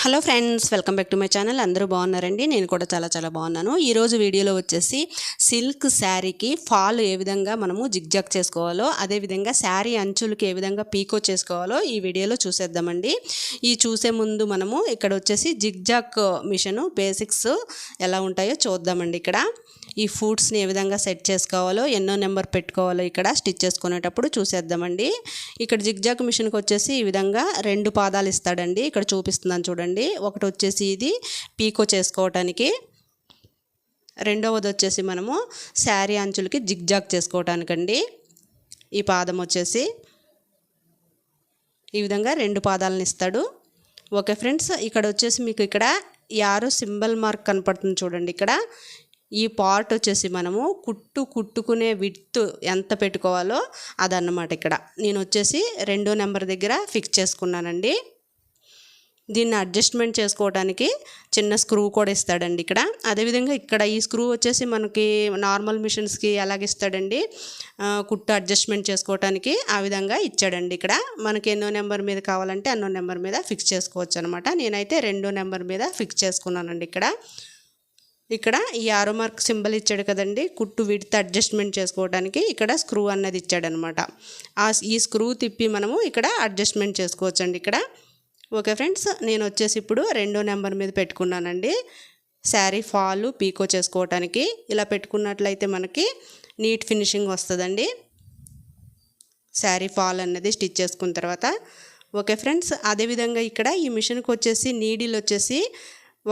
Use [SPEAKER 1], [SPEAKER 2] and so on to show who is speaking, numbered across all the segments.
[SPEAKER 1] Hello friends, welcome back to my channel. అందరూ బాగున్నారండి? నేను కూడా చాలా బాగున్నాను. ఈరోజు వీడియోలో వచ్చేసి సిల్క్ శారీకి ఫాల్ ఏ విధంగా మనము జిగ్జాగ్ చేసుకోవాలో, అదేవిధంగా శారీ అంచులకి ఏ విధంగా పీకో చేసుకోవాలో ఈ వీడియోలో చూసేద్దామండి. ఈ చూసే ముందు మనము ఇక్కడ వచ్చేసి జిగ్జాగ్ మిషన్ బేసిక్స్ ఎలా ఉంటాయో చూద్దామండి. ఇక్కడ ఈ ఫూట్స్ని ఏ విధంగా సెట్ చేసుకోవాలో, ఎన్నో నెంబర్ పెట్టుకోవాలో ఇక్కడ స్టిచ్ చేసుకునేటప్పుడు చూసేద్దామండి. ఇక్కడ జిగ్జాగ్ మిషన్కి వచ్చేసి ఈ విధంగా 2 పాదాలు ఇస్తాడండి. ఇక్కడ చూపిస్తున్నాను చూడండి. ఒకటి వచ్చేసి ఇది పీకో చేసుకోవటానికి, రెండవది వచ్చేసి మనము శారీ అంచులకి జిగ్జాగ్ చేసుకోవటానికండి. ఈ పాదం వచ్చేసి ఈ విధంగా 2 పాదాలను ఇస్తాడు. ఓకే ఫ్రెండ్స్, ఇక్కడ వచ్చేసి మీకు ఇక్కడ యారో సింబల్ మార్క్ కనపడుతుంది చూడండి. ఇక్కడ ఈ పార్ట్ వచ్చేసి మనము కుట్టుకునే విడ్త్ ఎంత పెట్టుకోవాలో అదన్నమాట. ఇక్కడ నేను వచ్చేసి 2వ నెంబర్ దగ్గర ఫిక్స్ చేసుకున్నానండి. దీన్ని అడ్జస్ట్మెంట్ చేసుకోవడానికి చిన్న స్క్రూ కూడా ఇస్తాడండి ఇక్కడ. అదేవిధంగా ఇక్కడ ఈ స్క్రూ వచ్చేసి మనకి నార్మల్ మిషన్స్కి ఎలాగిస్తాడండి, కుట్టు అడ్జస్ట్మెంట్ చేసుకోవడానికి ఆ విధంగా ఇచ్చాడండి. ఇక్కడ మనకి ఎన్నో నెంబర్ మీద కావాలంటే అన్నో నెంబర్ మీద ఫిక్స్ చేసుకోవచ్చు అనమాట. నేనైతే 2వ నెంబర్ మీద ఫిక్స్ చేసుకున్నానండి. ఇక్కడ ఈ యారో మార్క్ సింబల్ ఇచ్చాడు కదండి, కుట్టు విడ్త్ అడ్జస్ట్మెంట్ చేసుకోవడానికి ఇక్కడ స్క్రూ అన్నది ఇచ్చాడనమాట. ఈ స్క్రూ తిప్పి మనము ఇక్కడ అడ్జస్ట్మెంట్ చేసుకోవచ్చండి ఇక్కడ. ఓకే ఫ్రెండ్స్, నేను వచ్చేసి ఇప్పుడు 2వ నెంబర్ మీద పెట్టుకున్నానండి. శారీ ఫాల్ పీకో చేసుకోవటానికి ఇలా పెట్టుకున్నట్లయితే మనకి నీట్ ఫినిషింగ్ వస్తుందండి శారీ ఫాల్ అన్నది స్టిచ్ చేసుకున్న తర్వాత. ఓకే ఫ్రెండ్స్, అదేవిధంగా ఇక్కడ ఈ మిషన్కి వచ్చేసి నీడిల్ వచ్చేసి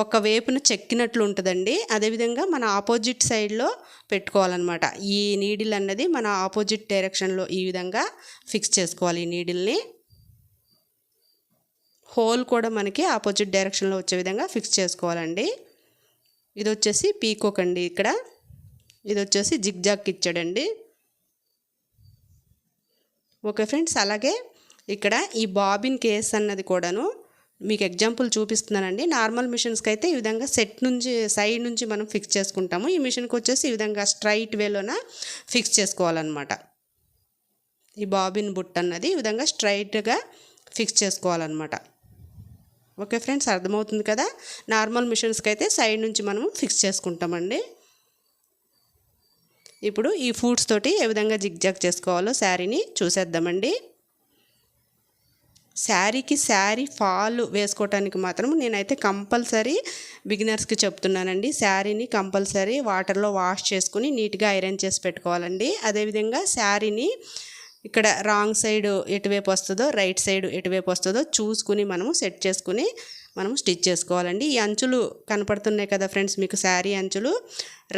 [SPEAKER 1] ఒక వైపున చెక్కినట్లు ఉంటుందండి. అదేవిధంగా మన ఆపోజిట్ సైడ్లో పెట్టుకోవాలన్నమాట. ఈ నీడిల్ అన్నది మన ఆపోజిట్ డైరెక్షన్లో ఈ విధంగా ఫిక్స్ చేసుకోవాలి. ఈ నీడిల్ని హోల్ కూడా మనకి ఆపోజిట్ డైరెక్షన్లో వచ్చే విధంగా ఫిక్స్ చేసుకోవాలండి. ఇది వచ్చేసి పీకోక్ అండి. ఇక్కడ ఇది వచ్చేసి జిగ్జాగ్ ఇచ్చాడండి. ఓకే ఫ్రెండ్స్, అలాగే ఇక్కడ ఈ బాబిన్ కేస్ అన్నది కూడాను మీకు ఎగ్జాంపుల్ చూపిస్తున్నానండి. నార్మల్ మిషన్స్కి అయితే ఈ విధంగా సెట్ నుంచి సైడ్ నుంచి మనం ఫిక్స్ చేసుకుంటాము. ఈ మిషన్కి వచ్చేసి ఈ విధంగా స్ట్రైట్ వేలోన ఫిక్స్ చేసుకోవాలన్నమాట. ఈ బాబిన్ బుట్ అన్నది ఈ విధంగా స్ట్రైట్గా ఫిక్స్ చేసుకోవాలన్నమాట. ఓకే ఫ్రెండ్స్, అర్థమవుతుంది కదా. నార్మల్ మిషన్స్కి అయితే సైడ్ నుంచి మనము ఫిక్స్ చేసుకుంటామండి. ఇప్పుడు ఈ ఫూట్స్ తోటి ఏ విధంగా జిగ్జాగ్ చేసుకోవాలో శారీని చూసేద్దామండి. శారీకి శారీ ఫాల్ వేసుకోవటానికి మాత్రం నేనైతే కంపల్సరీ బిగినర్స్కి చెప్తున్నానండి. శారీని కంపల్సరీ వాటర్లో వాష్ చేసుకుని నీట్గా ఐరన్ చేసి పెట్టుకోవాలండి. అదేవిధంగా శారీని ఇక్కడ రాంగ్ సైడ్ ఎటువైపు వస్తుందో, రైట్ సైడ్ ఎటువైపు వస్తుందో చూసుకుని మనము సెట్ చేసుకుని మనము స్టిచ్ చేసుకోవాలండి. ఈ అంచులు కనపడుతున్నాయి కదా ఫ్రెండ్స్ మీకు, శారీ అంచులు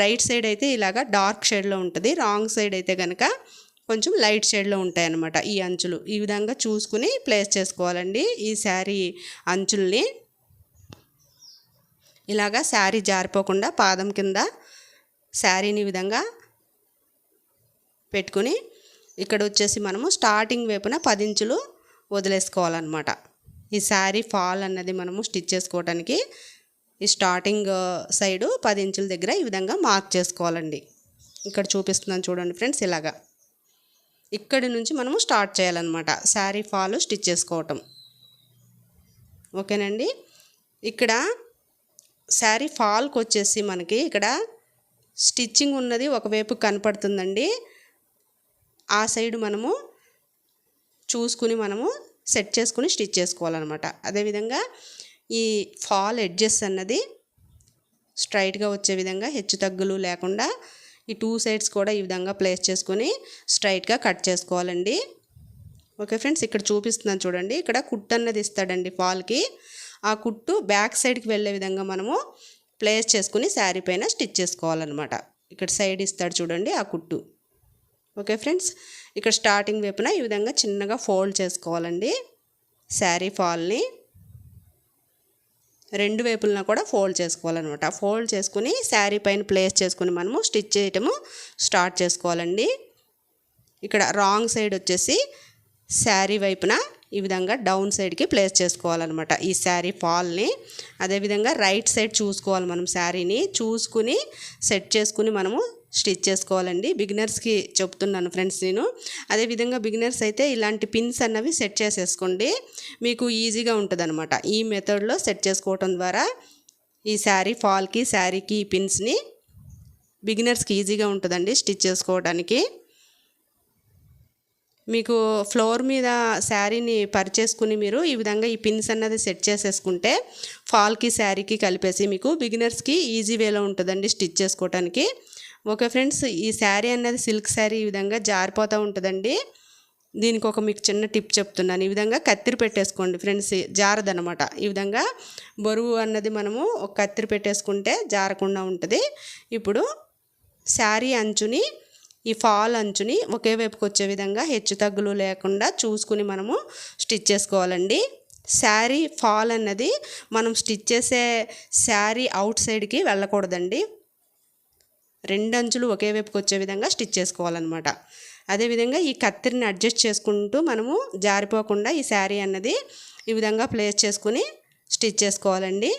[SPEAKER 1] రైట్ సైడ్ అయితే ఇలాగా డార్క్ షేడ్లో ఉంటుంది, రాంగ్ సైడ్ అయితే కనుక కొంచెం లైట్ షేడ్లో ఉంటాయన్నమాట. ఈ అంచులు ఈ విధంగా చూసుకుని ప్లేస్ చేసుకోవాలండి. ఈ శారీ అంచుల్ని ఇలాగా శారీ జారిపోకుండా పాదం కింద శారీని ఈ విధంగా పెట్టుకుని ఇక్కడ వచ్చేసి మనము స్టార్టింగ్ వైపున 10 ఇంచులు వదిలేసుకోవాలన్నమాట. ఈ శారీ ఫాల్ అన్నది మనము స్టిచ్ చేసుకోవడానికి ఈ స్టార్టింగ్ సైడు 10 ఇంచుల దగ్గర ఈ విధంగా మార్క్ చేసుకోవాలండి. ఇక్కడ చూపిస్తున్నాను చూడండి ఫ్రెండ్స్, ఇలాగా ఇక్కడి నుంచి మనము స్టార్ట్ చేయాలన్నమాట శారీ ఫాల్ స్టిచ్ చేసుకోవటం. ఓకేనండి, ఇక్కడ శారీ ఫాల్కి వచ్చేసి మనకి ఇక్కడ స్టిచ్చింగ్ ఉన్నది ఒకవైపు కనపడుతుందండి. ఆ సైడ్ మనము చూసుకుని మనము సెట్ చేసుకుని స్టిచ్ చేసుకోవాలన్నమాట. అదేవిధంగా ఈ ఫాల్ ఎడ్జెస్ అన్నది స్ట్రైట్గా వచ్చే విధంగా హెచ్చు తగ్గులు లేకుండా ఈ 2 సైడ్స్ కూడా ఈ విధంగా ప్లేస్ చేసుకొని స్ట్రైట్గా కట్ చేసుకోవాలండి. ఓకే ఫ్రెండ్స్, ఇక్కడ చూపిస్తున్నాను చూడండి. ఇక్కడ కుట్టు అన్నది ఇస్తాడండి ఫాల్కి. ఆ కుట్టు బ్యాక్ సైడ్కి వెళ్ళే విధంగా మనము ప్లేస్ చేసుకుని శారీ పైన స్టిచ్ చేసుకోవాలన్నమాట. ఇక్కడ సైడ్ ఇస్తాడు చూడండి ఆ కుట్టు. ఓకే ఫ్రెండ్స్, ఇక్కడ స్టార్టింగ్ వైపున ఈ విధంగా చిన్నగా ఫోల్డ్ చేసుకోవాలండి శారీ ఫాల్ని. 2 వైపులన కూడా ఫోల్డ్ చేసుకోవాలన్నమాట. ఫోల్డ్ చేసుకుని శారీ పైన ప్లేస్ చేసుకుని మనము స్టిచ్ చేయటము స్టార్ట్ చేసుకోవాలండి. ఇక్కడ రాంగ్ సైడ్ వచ్చేసి శారీ వైపున ఈ విధంగా డౌన్ సైడ్కి ప్లేస్ చేసుకోవాలన్నమాట ఈ శారీ ఫాల్ని. అదేవిధంగా రైట్ సైడ్ చూసుకోవాలి మనం, శారీని చూసుకుని సెట్ చేసుకుని మనము స్టిచ్ చేసుకోవాలండి. బిగినర్స్కి చెప్తున్నాను ఫ్రెండ్స్ నేను. అదేవిధంగా బిగినర్స్ అయితే ఇలాంటి పిన్స్ అన్నవి సెట్ చేసేసుకోండి, మీకు ఈజీగా ఉంటుందన్నమాట. ఈ మెథడ్లో సెట్ చేసుకోవటం ద్వారా ఈ శారీ ఫాల్కి శారీకి ఈ పిన్స్ని బిగినర్స్కి ఈజీగా ఉంటుందండి స్టిచ్ చేసుకోవడానికి. మీకు ఫ్లోర్ మీద శారీని పరిచేసుకుని మీరు ఈ విధంగా ఈ పిన్స్ అన్నది సెట్ చేసేసుకుంటే ఫాల్కి శారీకి కలిపేసి మీకు బిగినర్స్కి ఈజీ వేలో ఉంటుందండి స్టిచ్ చేసుకోవడానికి. ఓకే ఫ్రెండ్స్, ఈ శారీ అన్నది సిల్క్ శారీ ఈ విధంగా జారిపోతూ ఉంటుందండి. దీనికి ఒక మీకు చిన్న టిప్ చెప్తున్నాను. ఈ విధంగా కత్తిరి పెట్టేసుకోండి ఫ్రెండ్స్, జారదనమాట. ఈ విధంగా బరువు అన్నది మనము ఒక కత్తిరి పెట్టేసుకుంటే జారకుండా ఉంటుంది. ఇప్పుడు శారీ అంచుని ఈ ఫాల్ అంచుని ఒకే వైపుకి వచ్చే విధంగా హెచ్చు తగ్గులు లేకుండా చూసుకుని మనము స్టిచ్ చేసుకోవాలండి. శారీ ఫాల్ అన్నది మనం స్టిచ్ చేసే శారీ అవుట్ సైడ్కి వెళ్ళకూడదండి. రెండు అంచులు ఒకే వైపుకి వచ్చే విధంగా స్టిచ్ చేసుకోవాలన్నమాట. అదేవిధంగా ఈ కత్తిరిని అడ్జస్ట్ చేసుకుంటూ మనము జారిపోకుండా ఈ శారీ అన్నది ఈ విధంగా ప్లేస్ చేసుకుని స్టిచ్ చేసుకోవాలండి.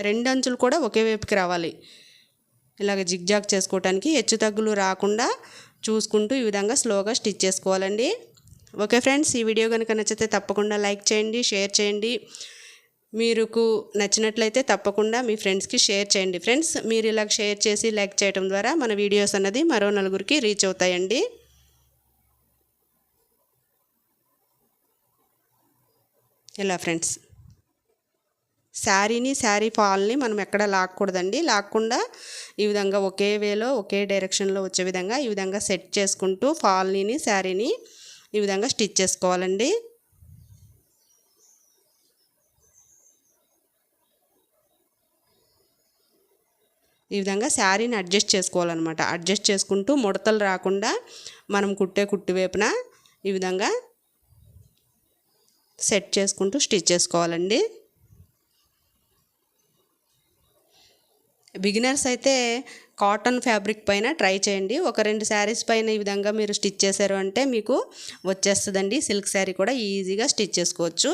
[SPEAKER 1] రెండు అంచులు కూడా ఒకే వైపుకి రావాలి. ఇలాగ జిగ్జాగ్ చేసుకోవడానికి హెచ్చు తగ్గులు రాకుండా చూసుకుంటూ ఈ విధంగా స్లోగా స్టిచ్ చేసుకోవాలండి. ఓకే ఫ్రెండ్స్, ఈ వీడియో కనుక నచ్చితే తప్పకుండా లైక్ చేయండి, షేర్ చేయండి. మీకు నచ్చినట్లయితే తప్పకుండా మీ ఫ్రెండ్స్కి షేర్ చేయండి. ఫ్రెండ్స్, మీరు ఇలాగ షేర్ చేసి లైక్ చేయడం ద్వారా మన వీడియోస్ అన్నది మరో నలుగురికి రీచ్ అవుతాయండి. ఇలా ఫ్రెండ్స్, శారీని శారీ ఫాల్ని మనం ఎక్కడ లాక్కూడదండి. లాక్కుండా ఈ విధంగా ఒకే వేలో ఒకే డైరెక్షన్లో వచ్చే విధంగా ఈ విధంగా సెట్ చేసుకుంటూ ఫాల్ని శారీని ఈ విధంగా స్టిచ్ చేసుకోవాలండి. ఈ విధంగా శారీని అడ్జస్ట్ చేసుకోవాలన్నమాట. అడ్జస్ట్ చేసుకుంటూ ముడతలు రాకుండా మనం కుట్టే కుట్టు వైపున ఈ విధంగా సెట్ చేసుకుంటూ స్టిచ్ చేసుకోవాలండి. బిగినర్స్ అయితే కాటన్ ఫ్యాబ్రిక్ పైన ట్రై చేయండి. ఒక 2 శారీస్ పైన ఈ విధంగా మీరు స్టిచ్ చేశారు అంటే మీకు వచ్చేస్తుందండి. సిల్క్ శారీ కూడా ఈజీగా స్టిచ్ చేసుకోవచ్చు.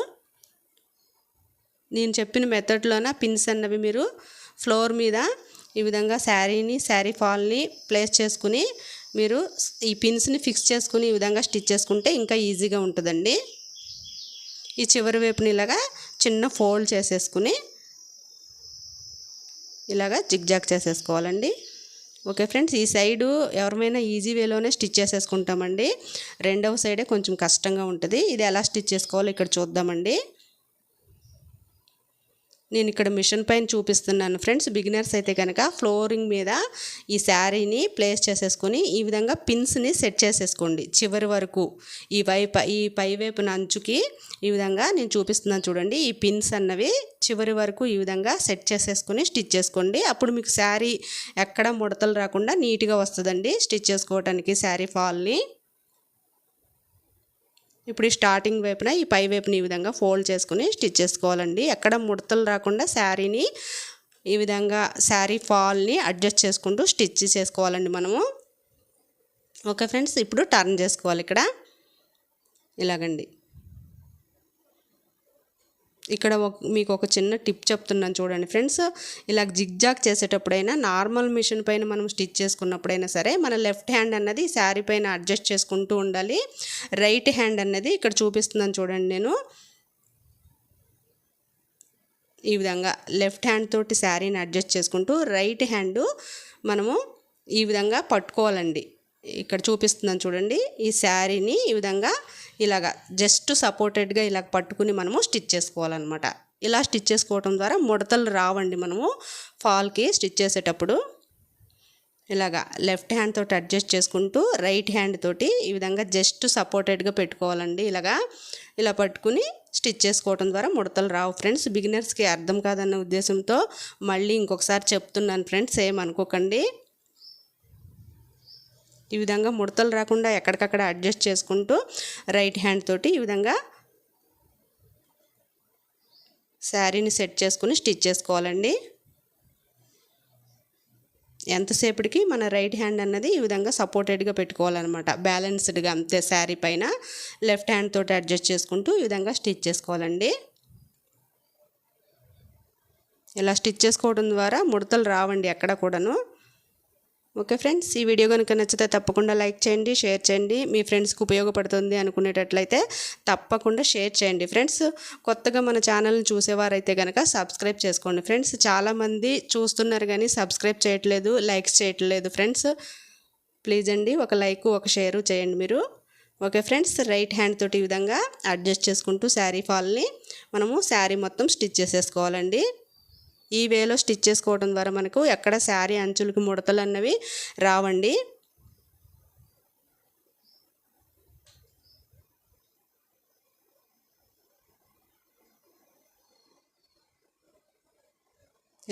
[SPEAKER 1] నేను చెప్పిన మెథడ్లోన పిన్స్ అన్నవి మీరు ఫ్లోర్ మీద ఈ విధంగా శారీని శారీ ఫాల్ని ప్లేస్ చేసుకుని మీరు ఈ పిన్స్ని ఫిక్స్ చేసుకుని ఈ విధంగా స్టిచ్ చేసుకుంటే ఇంకా ఈజీగా ఉంటుందండి. ఈ చివరి వైపుని ఇలాగా చిన్న ఫోల్డ్ చేసేసుకుని ఇలాగా జిగ్జాగ్ చేసేసుకోవాలండి. ఓకే ఫ్రెండ్స్, ఈ సైడు ఎవరైనా ఈజీ వేలోనే స్టిచ్ చేసేసుకుంటామండి. రెండవ సైడే కొంచెం కష్టంగా ఉంటుంది. ఇది ఎలా స్టిచ్ చేసుకోవాలో ఇక్కడ చూద్దామండి. నేను ఇక్కడ మిషన్ పైన చూపిస్తున్నాను ఫ్రెండ్స్. బిగినర్స్ అయితే కనుక ఫ్లోరింగ్ మీద ఈ శారీని ప్లేస్ చేసేసుకొని ఈ విధంగా పిన్స్ని సెట్ చేసేసుకోండి చివరి వరకు. ఈ పై వైపున అంచుకి ఈ విధంగా నేను చూపిస్తున్నాను చూడండి. ఈ పిన్స్ అన్నవి చివరి వరకు ఈ విధంగా సెట్ చేసేసుకొని స్టిచ్ చేసుకోండి. అప్పుడు మీకు శారీ ఎక్కడ ముడతలు రాకుండా నీట్గా వస్తుందండి స్టిచ్ చేసుకోవడానికి శారీ ఫాల్ని. ఇప్పుడు ఈ స్టార్టింగ్ వైపున ఈ పై వైపుని ఈ విధంగా ఫోల్డ్ చేసుకుని స్టిచ్ చేసుకోవాలండి. ఎక్కడ ముడతలు రాకుండా శారీని ఈ విధంగా శారీ ఫాల్ని అడ్జస్ట్ చేసుకుంటూ స్టిచ్ చేసుకోవాలండి మనము. ఓకే ఫ్రెండ్స్, ఇప్పుడు టర్న్ చేసుకోవాలి ఇక్కడ ఇలాగండి. ఇక్కడ మీకు ఒక చిన్న టిప్ చెప్తున్నాను చూడండి ఫ్రెండ్స్. ఇలా జిగ్జాగ్ చేసేటప్పుడైనా నార్మల్ మిషన్ పైన మనం స్టిచ్ చేసుకున్నప్పుడైనా సరే మన లెఫ్ట్ హ్యాండ్ అన్నది శారీ పైన అడ్జస్ట్ చేసుకుంటూ ఉండాలి. రైట్ హ్యాండ్ అన్నది ఇక్కడ చూపిస్తున్నాను చూడండి. నేను ఈ విధంగా లెఫ్ట్ హ్యాండ్ తోటి శారీని అడ్జస్ట్ చేసుకుంటూ రైట్ హ్యాండ్ మనము ఈ విధంగా పట్టుకోవాలండి. ఇక్కడ చూపిస్తున్నాను చూడండి. ఈ శారీని ఈ విధంగా ఇలాగా జస్ట్ సపోర్టెడ్గా ఇలా పట్టుకుని మనము స్టిచ్ చేసుకోవాలన్నమాట. ఇలా స్టిచ్ చేసుకోవడం ద్వారా ముడతలు రావండి. మనము ఫాల్కి స్టిచ్ చేసేటప్పుడు ఇలాగా లెఫ్ట్ హ్యాండ్ తోటి అడ్జస్ట్ చేసుకుంటూ రైట్ హ్యాండ్ తోటి ఈ విధంగా జస్ట్ సపోర్టెడ్గా పెట్టుకోవాలండి. ఇలా పట్టుకుని స్టిచ్ చేసుకోవడం ద్వారా ముడతలు రావు ఫ్రెండ్స్. బిగినర్స్కి అర్థం కాదన్న ఉద్దేశంతో మళ్ళీ ఇంకొకసారి చెప్తున్నాను ఫ్రెండ్స్, ఏమనుకోకండి. ఈ విధంగా ముడతలు రాకుండా ఎక్కడికక్కడ అడ్జస్ట్ చేసుకుంటూ రైట్ హ్యాండ్ తోటి ఈ విధంగా శారీని సెట్ చేసుకుని స్టిచ్ చేసుకోవాలండి. ఎంతసేపటికి మన రైట్ హ్యాండ్ అన్నది ఈ విధంగా సపోర్టెడ్గా పెట్టుకోవాలన్నమాట, బ్యాలెన్స్డ్గా అంతే. శారీ పైన లెఫ్ట్ హ్యాండ్ తోటి అడ్జస్ట్ చేసుకుంటూ ఈ విధంగా స్టిచ్ చేసుకోవాలండి. ఇలా స్టిచ్ చేసుకోవడం ద్వారా ముడతలు రావండి ఎక్కడ కూడాను. ఓకే ఫ్రెండ్స్, ఈ వీడియో కనుక నచ్చితే తప్పకుండా లైక్ చేయండి, షేర్ చేయండి. మీ ఫ్రెండ్స్కి ఉపయోగపడుతుంది అనుకునేటట్లయితే తప్పకుండా షేర్ చేయండి ఫ్రెండ్స్. కొత్తగా మన ఛానల్ని చూసేవారైతే కనుక సబ్స్క్రైబ్ చేసుకోండి ఫ్రెండ్స్. చాలామంది చూస్తున్నారు కానీ సబ్స్క్రైబ్ చేయట్లేదు, లైక్స్ చేయట్లేదు ఫ్రెండ్స్. ప్లీజ్ అండి, ఒక లైక్ ఒక షేరు చేయండి మీరు. ఓకే ఫ్రెండ్స్, రైట్ హ్యాండ్ తోటి ఈ విధంగా అడ్జస్ట్ చేసుకుంటూ శారీ ఫాల్ని మనము శారీ మొత్తం స్టిచ్ చేసేసుకోవాలండి. ఈ వేలో స్టిచ్ చేసుకోవడం ద్వారా మనకు ఎక్కడ శారీ అంచులకు ముడతలు అన్నవి రావండి.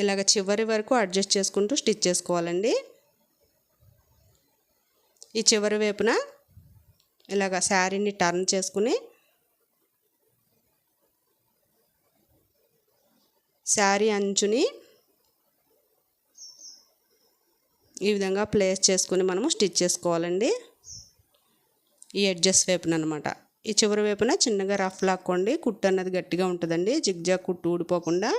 [SPEAKER 1] ఇలాగ చివరి వరకు అడ్జస్ట్ చేసుకుంటూ స్టిచ్ చేసుకోవాలండి. ఈ చివరి వైపున ఇలాగ శారీని టర్న్ చేసుకుని శారీ అంచుని ఈ విధంగా ప్లేస్ చేసుకుని మనము స్టిచ్ చేసుకోవాలండి. ఈ ఎడ్జెస్ వైపున అనమాట. ఈ చివరి వైపున చిన్నగా రఫ్ లాక్కోండి. కుట్టు అన్నది గట్టిగా ఉంటుందండి, జిగ్జాగ్ కుట్టు ఊడిపోకుండా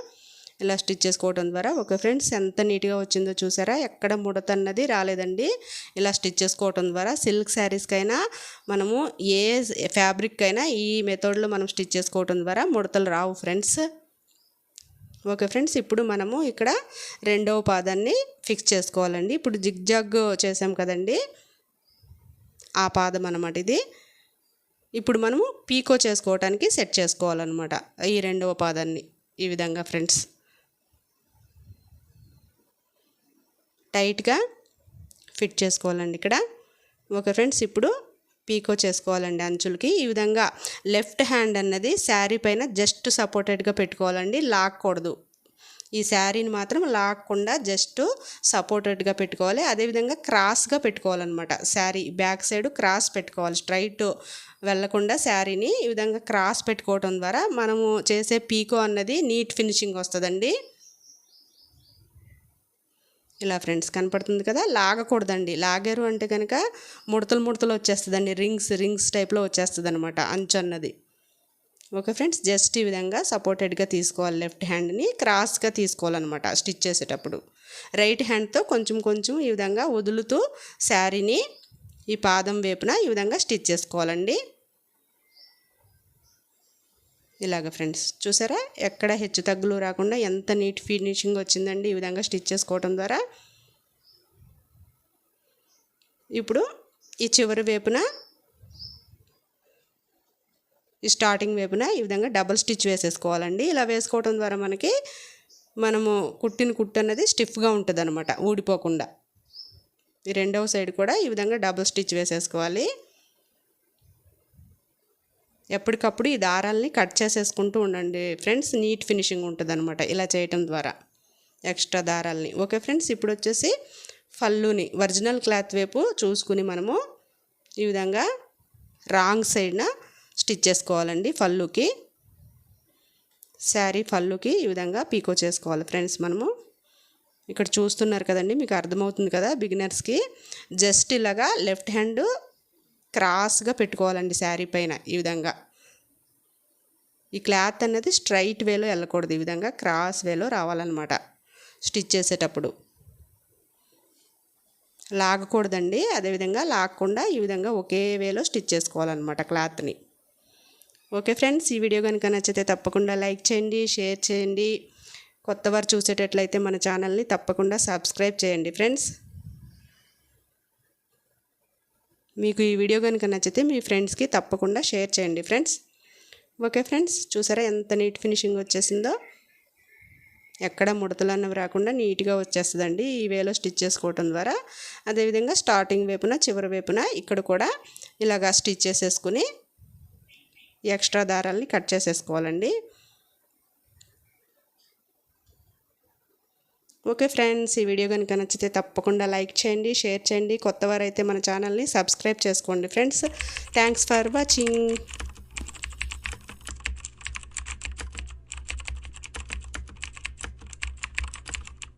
[SPEAKER 1] ఇలా స్టిచ్ చేసుకోవడం ద్వారా. ఓకే ఫ్రెండ్స్, ఎంత నీట్గా వచ్చిందో చూసారా, ఎక్కడ ముడత అన్నది రాలేదండి. ఇలా స్టిచ్ చేసుకోవడం ద్వారా సిల్క్ శారీస్కైనా మనము ఏ ఫ్యాబ్రిక్ అయినా ఈ మెథడ్లో మనం స్టిచ్ చేసుకోవడం ద్వారా ముడతలు రావు ఫ్రెండ్స్. ఓకే ఫ్రెండ్స్, ఇప్పుడు మనము ఇక్కడ రెండవ పాదాన్ని ఫిక్స్ చేసుకోవాలండి. ఇప్పుడు జిగ్జాగ్ చేసాం కదండి, ఆ పాదం అన్నమాట ఇది. ఇప్పుడు మనము పీకో చేసుకోవడానికి సెట్ చేసుకోవాలన్నమాట ఈ రెండవ పాదాన్ని. ఈ విధంగా ఫ్రెండ్స్ టైట్గా ఫిట్ చేసుకోవాలండి ఇక్కడ. ఓకే ఫ్రెండ్స్, ఇప్పుడు పీకో చేసుకోవాలండి అంచులకి. ఈ విధంగా లెఫ్ట్ హ్యాండ్ అన్నది శారీ పైన జస్ట్ సపోర్టెడ్గా పెట్టుకోవాలండి, లాక్కూడదు. ఈ శారీని మాత్రం లాక్కుండా జస్ట్ సపోర్టెడ్గా పెట్టుకోవాలి. అదేవిధంగా క్రాస్గా పెట్టుకోవాలన్నమాట. శారీ బ్యాక్ సైడ్ క్రాస్ పెట్టుకోవాలి, స్ట్రైట్ వెళ్ళకుండా శారీని ఈ విధంగా క్రాస్ పెట్టుకోవడం ద్వారా మనము చేసే పీకో అన్నది నీట్ ఫినిషింగ్ వస్తుందండి. ఇలా ఫ్రెండ్స్ కనపడుతుంది కదా, లాగకూడదండి. లాగారు అంటే కనుక ముడతలు వచ్చేస్తుందండి, రింగ్స్ టైప్లో వచ్చేస్తుంది అనమాట అంచు అన్నది. ఓకే ఫ్రెండ్స్, జస్ట్ ఈ విధంగా సపోర్టెడ్గా తీసుకోవాలి. లెఫ్ట్ హ్యాండ్ని క్రాస్గా తీసుకోవాలన్నమాట స్టిచ్ చేసేటప్పుడు. రైట్ హ్యాండ్తో కొంచెం ఈ విధంగా వదులుతూ శారీని ఈ పాదం వైపున ఈ విధంగా స్టిచ్ చేసుకోవాలండి. ఇలాగ ఫ్రెండ్స్ చూసారా, ఎక్కడ హెచ్చు తగ్గులు రాకుండా ఎంత నీట్ ఫినిషింగ్ వచ్చిందండి ఈ విధంగా స్టిచ్ చేసుకోవడం ద్వారా. ఇప్పుడు ఈ చివరి వైపున ఈ స్టార్టింగ్ వైపున ఈ విధంగా డబుల్ స్టిచ్ వేసేసుకోవాలండి. ఇలా వేసుకోవడం ద్వారా మనము కుట్టిన కుట్టు అన్నది స్టిఫ్గా ఉంటుంది అనమాట, ఊడిపోకుండా. ఈ రెండవ సైడ్ కూడా ఈ విధంగా డబుల్ స్టిచ్ వేసేసుకోవాలి. ఎప్పటికప్పుడు ఈ దారాలని కట్ చేసేసుకుంటూ ఉండండి ఫ్రెండ్స్, నీట్ ఫినిషింగ్ ఉంటుంది అనమాట ఇలా చేయటం ద్వారా, ఎక్స్ట్రా దారాలని. ఓకే ఫ్రెండ్స్, ఇప్పుడు వచ్చేసి పళ్ళుని ఒరిజినల్ క్లాత్ వైపు చూసుకుని మనము ఈ విధంగా రాంగ్ సైడ్న స్టిచ్ చేసుకోవాలండి. పళ్ళుకి శారీ పళ్ళుకి ఈ విధంగా పీకో చేసుకోవాలి ఫ్రెండ్స్. మనము ఇక్కడ చూస్తున్నారు కదండి, మీకు అర్థమవుతుంది కదా బిగినర్స్కి. జస్ట్ ఇలాగా లెఫ్ట్ హ్యాండ్ క్రాస్గా పెట్టుకోవాలండి శారీ పైన. ఈ విధంగా ఈ క్లాత్ అనేది స్ట్రైట్ వేలో వెళ్ళకూడదు, ఈ విధంగా క్రాస్ వేలో రావాలన్నమాట స్టిచ్ చేసేటప్పుడు. లాగకూడదండి, అదేవిధంగా లాగకుండా ఈ విధంగా ఒకే వేలో స్టిచ్ చేసుకోవాలన్నమాట క్లాత్ని. ఓకే ఫ్రెండ్స్, ఈ వీడియో కనుక నచ్చితే తప్పకుండా లైక్ చేయండి, షేర్ చేయండి. కొత్తవారు చూసేటట్లయితే మన ఛానల్ని తప్పకుండా సబ్స్క్రైబ్ చేయండి ఫ్రెండ్స్. మీకు ఈ వీడియో కనుక నచ్చితే మీ ఫ్రెండ్స్కి తప్పకుండా షేర్ చేయండి ఫ్రెండ్స్. ఓకే ఫ్రెండ్స్, చూసారా ఎంత నీట్ ఫినిషింగ్ వచ్చేసిందో, ఎక్కడ ముడతలు అన్నవి రాకుండా నీట్గా వచ్చేస్తుందండి ఈ వేలో స్టిచ్ చేసుకోవటం ద్వారా. అదేవిధంగా స్టార్టింగ్ వైపున చివరి వైపున ఇక్కడ కూడా ఇలాగా స్టిచ్ చేసేసుకుని ఎక్స్ట్రా దారాలని కట్ చేసేసుకోవాలండి. ఓకే ఫ్రెండ్స్, ఈ వీడియో కనుక నచ్చితే తప్పకుండా లైక్ చేయండి, షేర్ చేయండి. కొత్తవారైతే మన ఛానల్ని సబ్స్క్రైబ్ చేసుకోండి ఫ్రెండ్స్. Thanks for watching.